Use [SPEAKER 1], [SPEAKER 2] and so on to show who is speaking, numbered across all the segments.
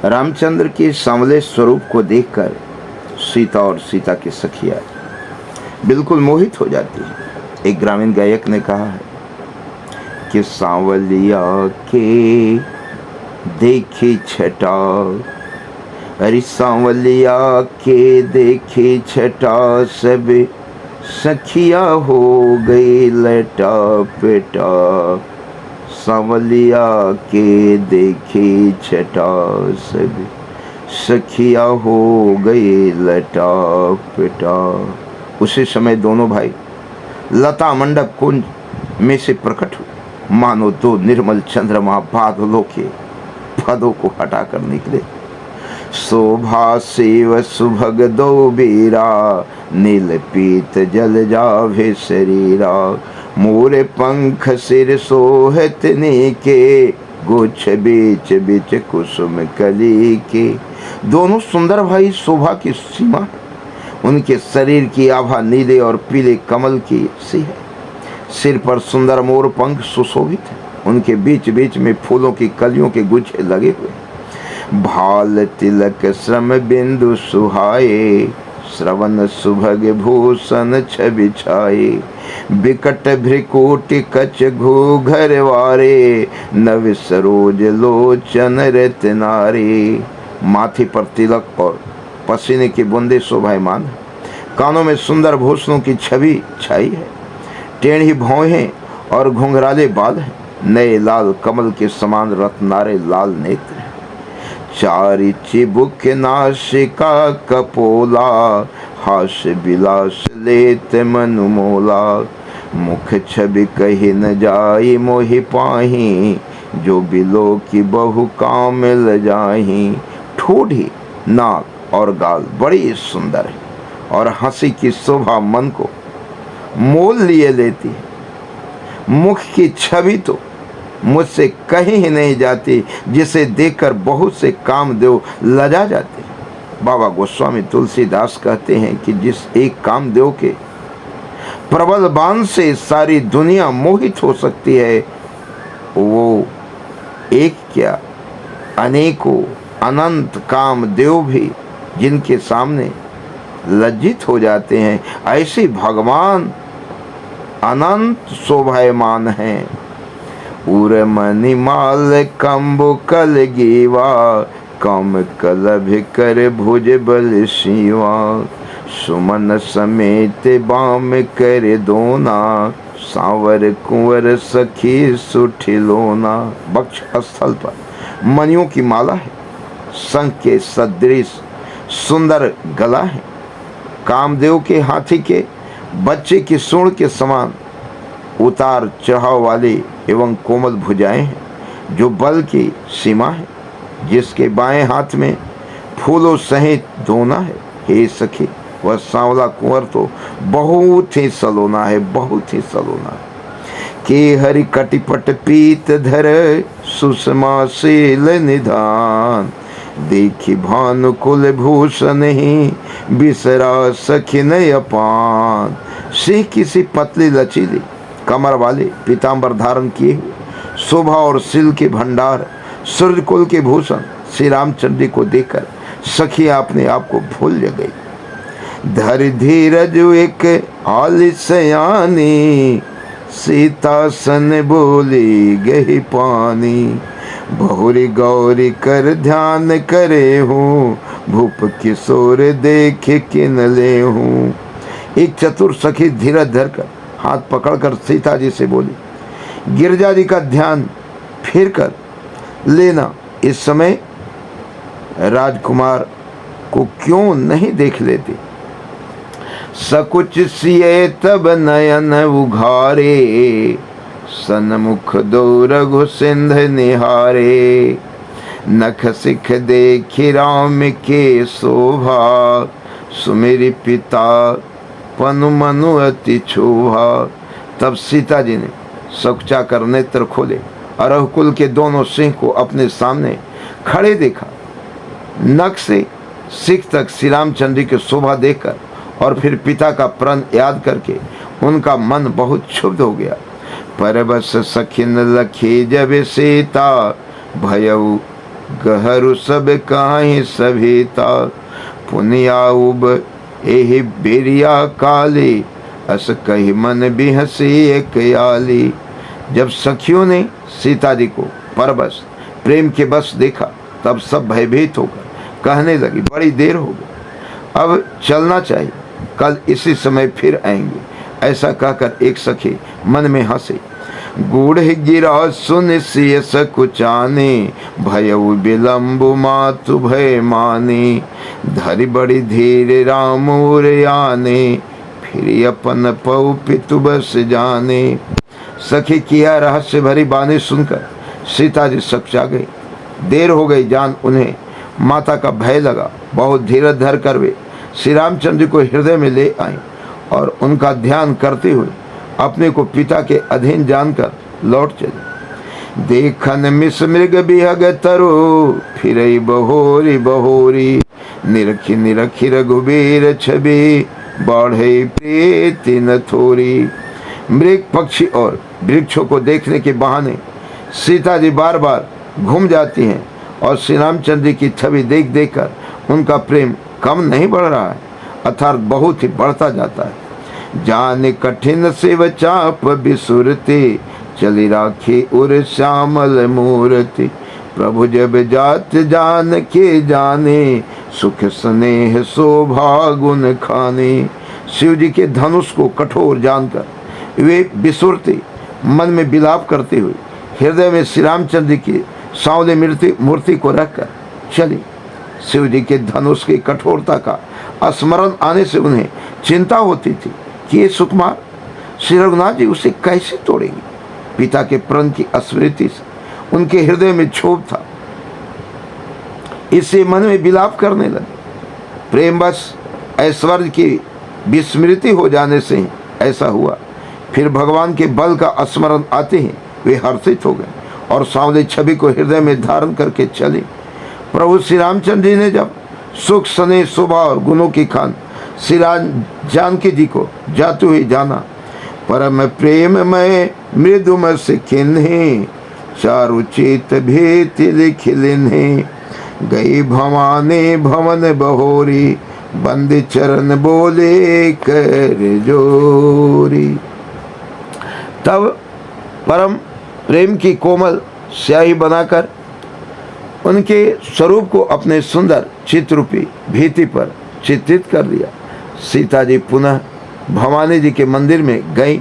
[SPEAKER 1] रामचंद्र के सांवले स्वरूप को देखकर सीता और सीता की सखिया बिल्कुल मोहित हो जाती है। एक ग्रामीण गायक ने कहा है कि सांवलिया के देखी छटा, अरे सांवलिया के देखी छटा, सब सखिया हो गई लटा पेटा। सांवलिया के देखी छटा, सब सखिया हो गई लटा पेटा। उसी समय दोनों भाई लता मंडप कुंज में से प्रकट हुए, मानो दो निर्मल चंद्रमा बादलों के पदों को हटाकर निकले। शोभा सेव सुभग दो बीरा, नील पीत जल जाभे शरीरा। मोरे पंख सिर सोहत के, गुच्छ बीच बीच कुसुम कली के। दोनों सुंदर भाई शोभा की सीमा है, उनके शरीर की आभा नीले और पीले कमल की सी है। सिर पर सुंदर मोर पंख सुशोभित है, उनके बीच बीच में फूलों की कलियों के गुच्छे लगे हुए। भाल तिलक श्रम बिंदु सुहाए, श्रवण सुभग भूषण छवि छाए। बिकट भ्रिकुटी कच घूघर वारे, नव सरोज लोचन रत्नारे। माथे पर तिलक और पसीने की बूंदे शोभायमान है, कानों में सुंदर भूषणों की छवि छाई है। टेढ़ी भौहें और घुंघराले बाल हैं, नए लाल कमल के समान रत्नारे लाल नेत्र हैं। चारि चिबुक नासिका कपोला, हास्य विलास लेत मनु मोला। मुख छवि कही न जाई मोहि पाही, जो बिलो की बहु काम ल जाही। ठोड़ी नाक और गाल बड़ी सुंदर है और हंसी की शोभा मन को मोल लिए लेती है। मुख की छवि तो मुझसे कहीं ही नहीं जाती, जिसे देखकर बहुत से कामदेव लजा जाते हैं। बाबा गोस्वामी तुलसीदास कहते हैं कि जिस एक कामदेव के प्रबल बाण से सारी दुनिया मोहित हो सकती है, वो एक क्या अनेकों अनंत कामदेव भी जिनके सामने लज्जित हो जाते हैं, ऐसे भगवान अनंत शोभायमान हैं। उर मणिमाल कंबु कल गीवा, कम कलभ कर भुज बल शिवा। सुमन समेत बाम कर दोना, सांवर कुंवर सखी सुठिलोना। वक्ष स्थल पर मणियों की माला है, शंख के सदृश सुंदर गला है। कामदेव के हाथी के बच्चे की सूंड के समान उतार चढ़ाव वाले एवं कोमल भुजाएं हैं, जो बल की सीमा है। जिसके बाएं हाथ में फूलों सहित दोना है। हे सखी, वह सांवला कुंवर तो बहुत ही सलोना है, बहुत ही सलोना है। के हरि कटिपट पीत धर, सुषमा शील निधान। देखी भानुकुल भूषण ही, बिसरा सखिन अपान। सिंह किसी पतली लचीली कमर वाले पीताम्बर धारण किए हुए, शोभा और शील के भंडार, सूर्यकुल के भूषण श्री रामचंद्र को देखकर सखिया अपने आप को भूल गई। धर धीरज एक आलिसयानी, सीता सन बोली गही पानी। बहुरी गौरी कर ध्यान करे हूँ, भूप किशोर देख किन ले हूँ। एक चतुर सखी धीरज धरकर हाथ पकड़कर सीता जी से बोली, गिरजा जी का ध्यान फिर कर लेना। इस समय राजकुमार को क्यों नहीं देख लेते। सकुच सिए तब नयन उघारे, सन्मुख दो रघु सिंध निहारे। नख सिख देखि राम के शोभा, सुमेरी पिता पनु मनु अति क्षोभा। तब सीता जी ने सकुचा कर नेत्र खोले और रघुकुल के दोनों सिंह को अपने सामने खड़े देखा। नख से सिख तक श्री रामचंद्र की शोभा देखकर और फिर पिता का प्रण याद करके उनका मन बहुत क्षुब्ध हो गया। परबस सखिन लखी जब सीता, भयउ गहरू सब काहे सभीता, पुनिया उब एहि बेरिया काली, अस कही मन बिहसी एक आली। जब सखियों ने सीता जी को परबस प्रेम के बस देखा, तब सब भयभीत होकर कहने लगी, बड़ी देर हो गई, अब चलना चाहिए, कल इसी समय फिर आएंगे। ऐसा कहकर एक सखी मन में हंसी। गूढ़ गिरा सुन सिय सकुचाने, भयउ विलम्बु मातु भय माने, धरि बड़ी धीर राम आने, फिर अपन पौ पितु बस जाने। सखी किया रहस्य भरी बानी सुनकर सीता जी सकचा गई। देर हो गई जान उन्हें माता का भय लगा। बहुत धीरज धर कर वे श्री रामचंद्र जी को हृदय में ले आई और उनका ध्यान करते हुए अपने को पिता के अधीन जानकर लौट चले। देखन मिस मृग बिहग तरु, फिर बहोरी बहोरी, निरखी निरखी रघुबीर छवि, बढ़े प्रीति न थोरी। मृग पक्षी और वृक्षों को देखने के बहाने सीता जी बार बार घूम जाती हैं और श्री रामचंद्र जी की छवि देख देख कर उनका प्रेम कम नहीं बढ़ रहा है, अर्थात बहुत ही बढ़ता जाता है। जान कठिन शिव चाप बिसुरती, चली राखी उर श्यामल मूर्ति, प्रभु जब जात जान के जाने, सुख स्नेह शोभा गुण खाने। शिव जी के धनुष को कठोर जानकर वे बिसुरती मन में विलाप करते हुए हृदय में श्री रामचंद्र जी की सांवले मूर्ति को रखकर चली। शिव जी के धनुष की कठोरता का स्मरण आने से उन्हें चिंता होती थी कि ये सुकुमार श्री रघुनाथ जी उसे कैसे तोड़ेंगे। पिता के प्रण की स्मृति से उनके हृदय में क्षोभ था, इससे मन में विलाप करने लगे। प्रेमवश ऐश्वर्य की विस्मृति हो जाने से ऐसा हुआ। फिर भगवान के बल का स्मरण आते ही वे हर्षित हो गए और सांवली छवि को हृदय में धारण करके चले। प्रभु श्री रामचंद्र जी ने जब सुख स्नेह शोभा और गुणों की खान श्री जानकी जी को जाते हुए जाना, परम प्रेम में मृदुम से किन्हे, चारु चेत भेति लिख लिन्हे, गई भवाने भवन बहोरी, बंद चरण बोले कर जोरी। तब परम प्रेम की कोमल स्याही बनाकर उनके स्वरूप को अपने सुंदर चित्ररूपी भित्ति पर चित्रित कर दिया। सीता जी पुनः भवानी जी के मंदिर में गई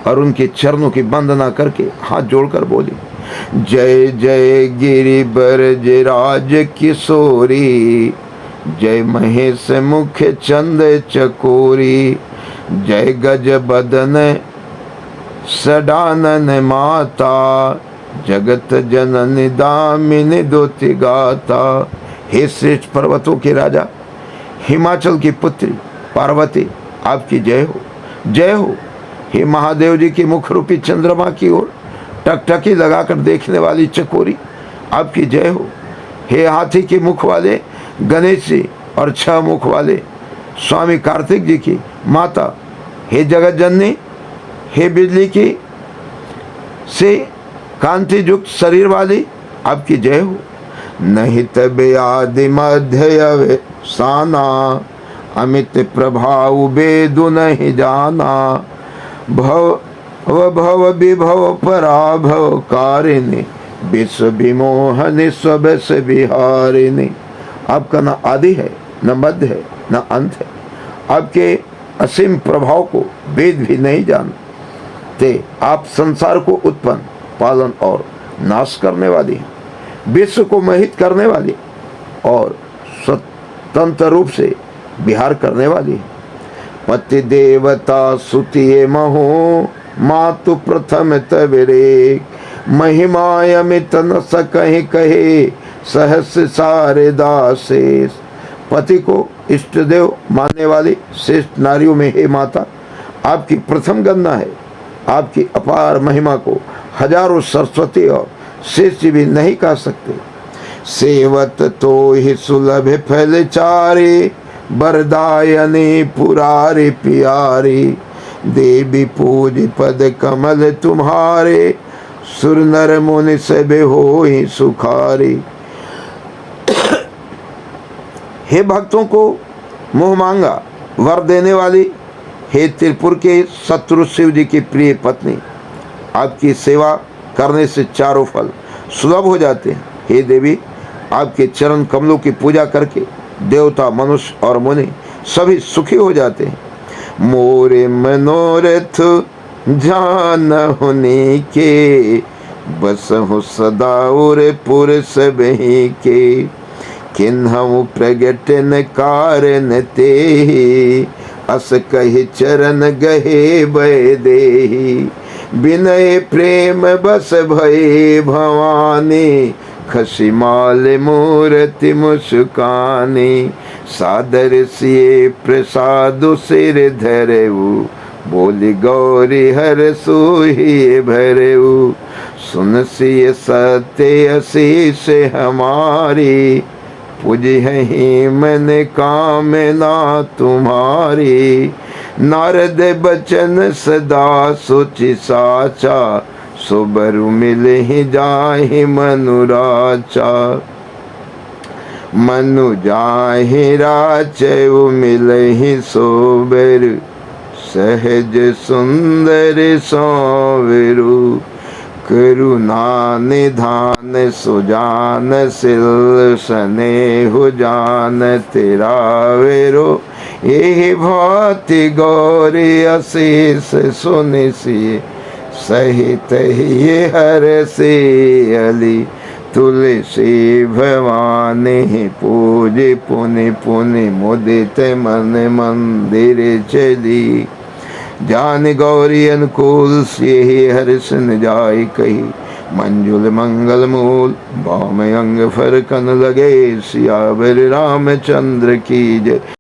[SPEAKER 1] और उनके चरणों की वंदना करके हाथ जोड़कर बोली, जय जय गिरिबर जय राज किशोरी, जय महेश मुख चंद चकोरी, जय गज बदन सडानन माता, जगत जननी दामिनी दोति गाता। हे श्रेष्ठ पर्वतों के राजा, हिमाचल की पुत्री पार्वती, आपकी जय हो, जय हो। हे महादेव जी की मुख रूपी चंद्रमा की ओर टकटकी लगाकर देखने वाली चकोरी, आपकी जय हो। हे हाथी के मुख वाले गणेश जी और 6 मुख वाले स्वामी कार्तिक जी की माता, हे जगत जननी, हे बिजली की से कांति युक्त शरीर वाली, आपकी जय हो। नहीं तब आदि मध्य साना, अमित प्रभाव वेदु नहीं जाना, भव भव विभव पराभव कारिणी, विश्व विमोहन स्वबस विहारिणी। आपका न आदि है, न मध्य है, न अंत है। आपके असीम प्रभाव को वेद भी नहीं जानते। आप संसार को उत्पन्न, पालन और नाश करने वाली हैं, विश्व को मोहित करने वाली और स्वतंत्र रूप से विहार करने वाली है। पति देवता सुतिये महो, मातु प्रथम तविरे, महिमा अमित न सकहि कहे, सहस्र सारे दासेस। पति को इष्ट देव मानने वाली श्रेष्ठ नारियों में हे माता, आपकी प्रथम गणना है। आपकी अपार महिमा को हजारों सरस्वती और शेष भी नहीं कह सकते। सेवत तो ही सुलभ फल चारे, बरदायनी पुरारे प्यारे, देवी पूज पद कमल तुम्हारे, सुर नर मुनि सब हो ही सुखारे। हे भक्तों को मुँह मांगा वर देने वाली, हे त्रिपुर के शत्रु शिव जी की प्रिय पत्नी, आपकी सेवा करने से चारों फल सुलभ हो जाते हैं। हे देवी, आपके चरण कमलों की पूजा करके देवता, मनुष्य और मुनि सभी सुखी हो जाते हैं। मोरे मनोरथ जान होने के, बस हो सदा और पुर सबही के, किन्हु प्रगट न कारण ते, अस कहि चरण गहे बय देहि, विनय प्रेम बस भये भवानी, खसी माल मूर्ति मुस्कानी, सादर सिए प्रसाद सिर धरेऊ, बोली गौरी हर सोही भरेऊ, सुन सिय सत्य असीस हमारी, पुजहि मन कामना तुम्हारी, नारद बचन सदा सोचि साचा, सोबरु मिलहि जाहि मनुराचा, मनु जाहि राचउ मिलहि सोबर, सहज सुंदर सांवरू, करुणा निधान सुजान सिल स्नेहु जान तेरा वेरो, ये भाति गौरी अशीष सुनिसी, सहित ही हर से अली, तुलसी भवानी पूज पुनि पुनि मुदित मन मंदिर चली, जान गौरी अनुकूल से ही हर्ष न जाय कही, मंजुल मंगल मूल बाम अंग फरकन लगे, सियावर रामचंद्र की जय।